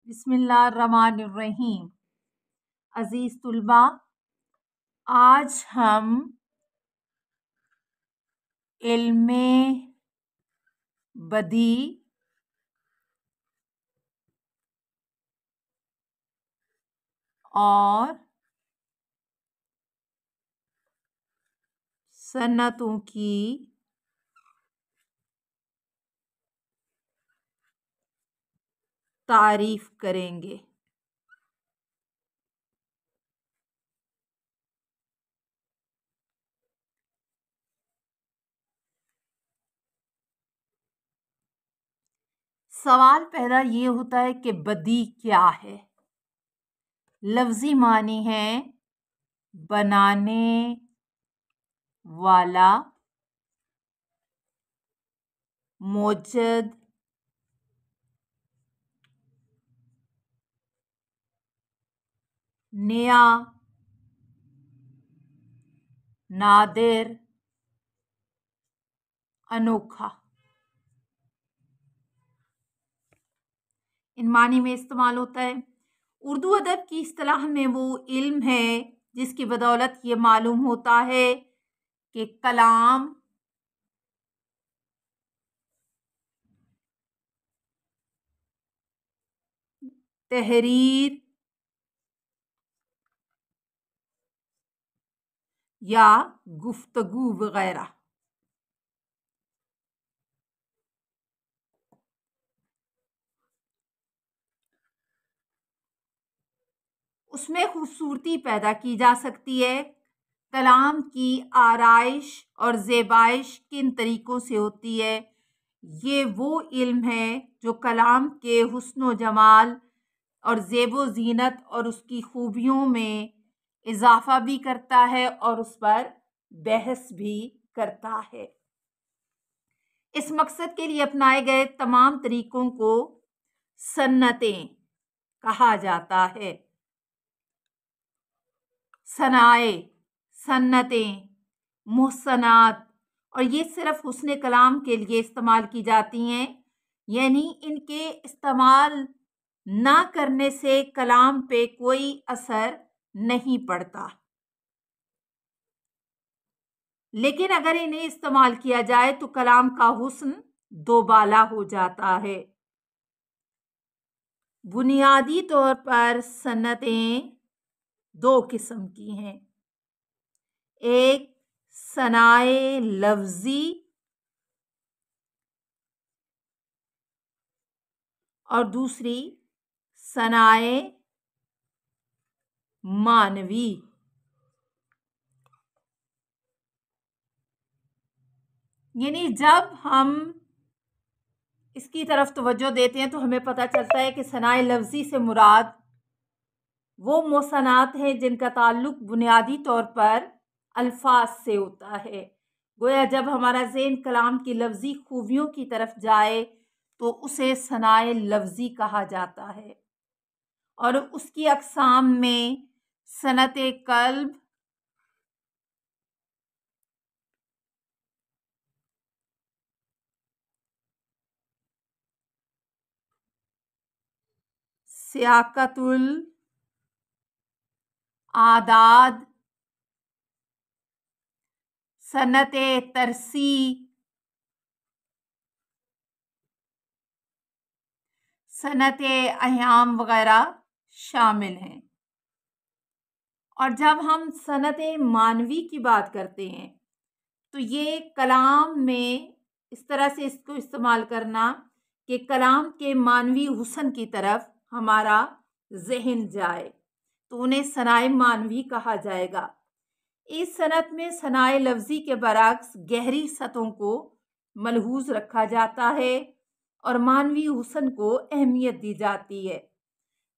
बिस्मिल्लाहिर्रहमानिर्रहीम। अजीज तुलबा, आज हम इल्मे बदी और सन्नतों की तारीफ करेंगे। सवाल पहला ये होता है कि बदी क्या है। लफ्जी मानी है बनाने वाला, मौजूद, नया, नादिर, अनोखा। इन मानी में इस्तेमाल होता है। उर्दू अदब की इस्तिलाह में वो इल्म है जिसकी बदौलत ये मालूम होता है कि कलाम तहरीर या गुफ्तगू वगैरह उसमें खूबसूरती पैदा की जा सकती है। कलाम की आराइश और ज़ेबाइश किन तरीक़ों से होती है, ये वो इल्म है जो कलाम के हुस्न व जमाल और ज़ेब ज़ीनत और उसकी खूबियों में इजाफ़ा भी करता है और उस पर बहस भी करता है। इस मकसद के लिए अपनाए गए तमाम तरीक़ों को सन्नतें कहा जाता है। सनाए, सन्नतें, मुहसनात, और ये सिर्फ हुस्न कलाम के लिए इस्तेमाल की जाती हैं, यानी इनके इस्तेमाल ना करने से कलाम पे कोई असर नहीं पड़ता, लेकिन अगर इन्हें इस्तेमाल किया जाए तो कलाम का हुस्न दोबाला हो जाता है। बुनियादी तौर पर सन्नतें दो किस्म की हैं। एक सनाए लफ्जी और दूसरी सनाए मानवी। यानी जब हम इसकी तरफ तवज्जो देते हैं तो हमें पता चलता है कि सनाए लफ्जी से मुराद वो मोहसनात हैं जिनका ताल्लुक बुनियादी तौर पर अल्फाज से होता है। गोया जब हमारा ज़हन कलाम की लफ्जी खूबियों की तरफ जाए तो उसे सनाए लफ्जी कहा जाता है। और उसकी अक़साम में सनत क़ल्ब, सियाक़तुल आदाद, सनत तरसी, सनत अय्याम वगैरह शामिल हैं। और जब हम सनत मानवी की बात करते हैं तो ये कलाम में इस तरह से इसको इस्तेमाल करना कि कलाम के मानवी हुस्न की तरफ हमारा ज़हन जाए, तो उन्हें सनाए मानवी कहा जाएगा। इस सनत में सनाए लफ्जी के बरक्स गहरी सतहों को मलहूज रखा जाता है और मानवी हुस्न को अहमियत दी जाती है।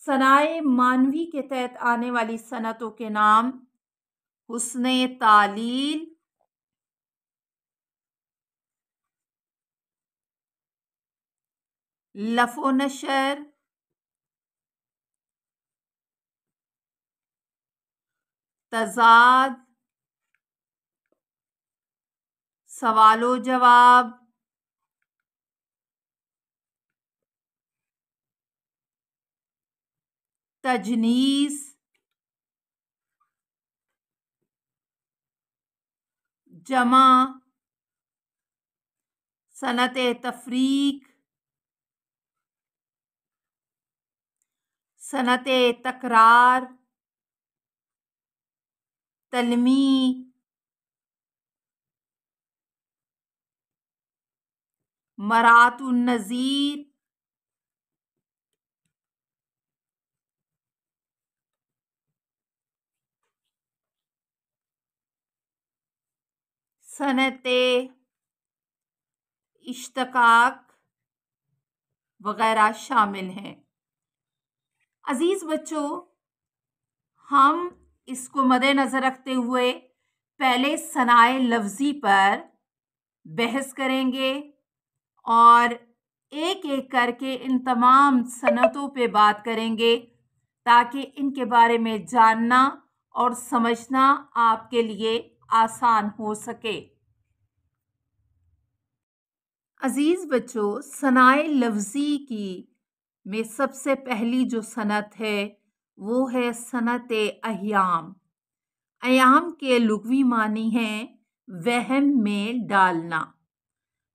सनाए मानवी के तहत आने वाली सनतों के नाम हुस्ने तालील, लफ़ो नशर, तज़ाद, सवालो जवाब, तजनीस, जमा, सनत तफरीक, सनत तकरार, तलमी, मरातुन नज़ीर, सनत इश्तकाक वगैरह शामिल हैं। अजीज बच्चों, हम इसको मद्देनज़र रखते हुए पहले सनाए लफ्ज़ी पर बहस करेंगे और एक एक करके इन तमाम सनतों पे बात करेंगे ताकि इनके बारे में जानना और समझना आपके लिए आसान हो सके। अजीज़ बच्चों, सनाए लफ्ज़ी की में सबसे पहली जो सनत है वो है सनत अय्याम। अय्याम के लुग़वी मानी हैं वहम में डालना।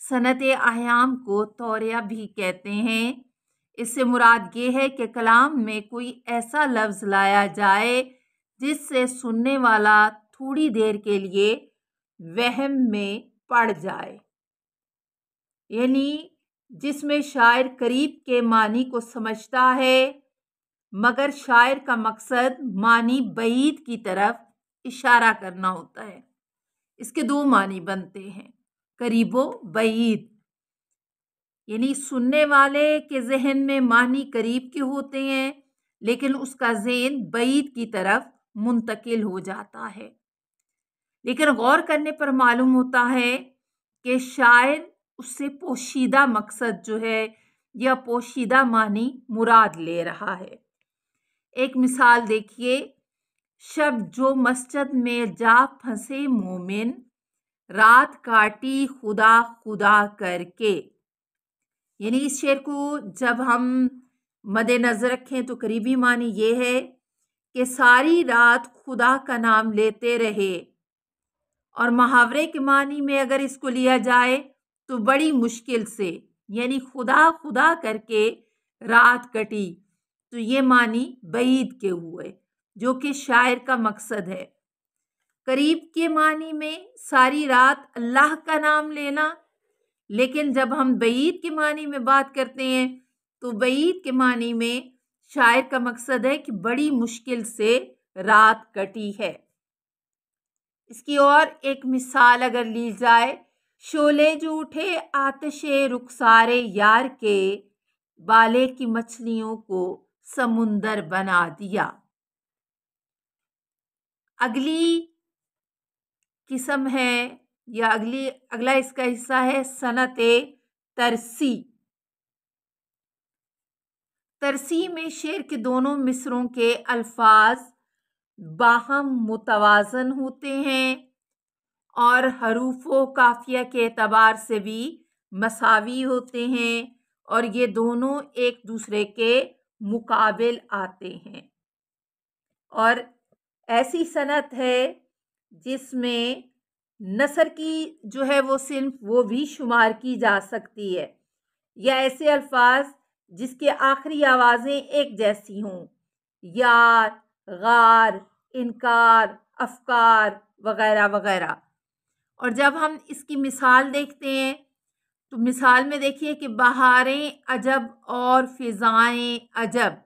सनत अय्याम को तौरिया भी कहते हैं। इससे मुराद ये है कि कलाम में कोई ऐसा लफ्ज़ लाया जाए जिससे सुनने वाला थोड़ी देर के लिए वहम में पड़ जाए, यानी जिसमें शायर करीब के मानी को समझता है मगर शायर का मकसद मानी बईद की तरफ इशारा करना होता है। इसके दो मानी बनते हैं, करीबो बईद, यानी सुनने वाले के जहन में मानी करीब के होते हैं लेकिन उसका ज़हन बईद की तरफ मुंतकिल हो जाता है। लेकिन गौर करने पर मालूम होता है कि शायर उससे पोशीदा मकसद जो है या पोशीदा मानी मुराद ले रहा है। एक मिसाल देखिए, शब जो मस्जिद में जा फंसे मोमिन, रात काटी खुदा खुदा करके। यानी इस शेर को जब हम मद्देनज़र रखें तो करीबी मानी ये है कि सारी रात खुदा का नाम लेते रहे, और मुहावरे के मानी में अगर इसको लिया जाए तो बड़ी मुश्किल से, यानी खुदा खुदा करके रात कटी, तो ये मानी बईद के हुए जो कि शायर का मकसद है। करीब के मानी में सारी रात अल्लाह का नाम लेना, लेकिन जब हम बईद के मानी में बात करते हैं तो बईद के मानी में शायर का मकसद है कि बड़ी मुश्किल से रात कटी है। इसकी और एक मिसाल अगर ली जाए, शोले जो उठे आतिशे रुखसारे यार के, बाले की मछलियों को समुंदर बना दिया। अगली किस्म है या अगला इसका हिस्सा है सनत तरसी। तरसी में शेर के दोनों मिसरों के अल्फाज बाहम मुतवाज़न होते हैं और हरूफो काफिया के एतबार से भी मसावी होते हैं और ये दोनों एक दूसरे के मुकाबिल आते हैं। और ऐसी सनत है जिसमें नसर की जो है वो सिन्फ वो भी शुमार की जा सकती है, या ऐसे अल्फाज जिसके आखिरी आवाज़ें एक जैसी हों, यार, गार, इनकार, अफकार वगैरह वगैरह। और जब हम इसकी मिसाल देखते हैं तो मिसाल में देखिए कि बहारें अजब और फिजाएं अजब,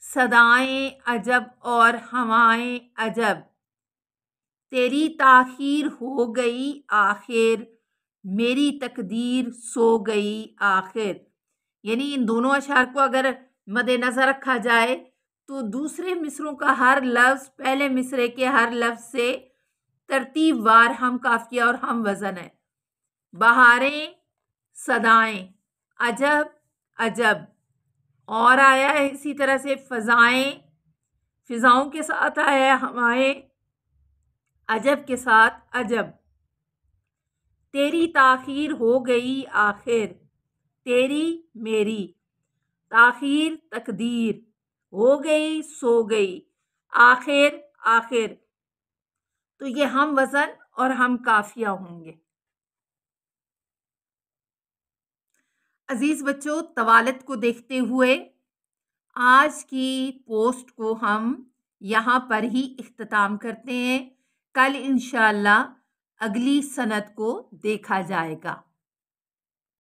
सदाएं अजब और हवाएं अजब, तेरी ताखीर हो गई आखिर, मेरी तकदीर सो गई आखिर। यानी इन दोनों अशार को अगर मद्देनज़र रखा जाए तो दूसरे मिसरों का हर लफ्ज़ पहले मिसरे के हर लफ्ज़ से तरतीब वार हम काफिया और हम वज़न है। बहारें, सदाएं, अजब अजब, और आया है इसी तरह से फ़ज़ाएं, फ़िज़ाओं के साथ आया है हवाएं, अजब के साथ अजब। तेरी ताखीर हो गई आखिर, तेरी मेरी, ताखीर तकदीर, हो गई, सो गई, आखिर आखिर। तो ये हम वज़न और हम काफ़िया होंगे। अजीज बच्चों, तवालत को देखते हुए आज की पोस्ट को हम यहाँ पर ही इख्तिताम करते हैं। कल इंशाअल्लाह अगली सनद को देखा जाएगा।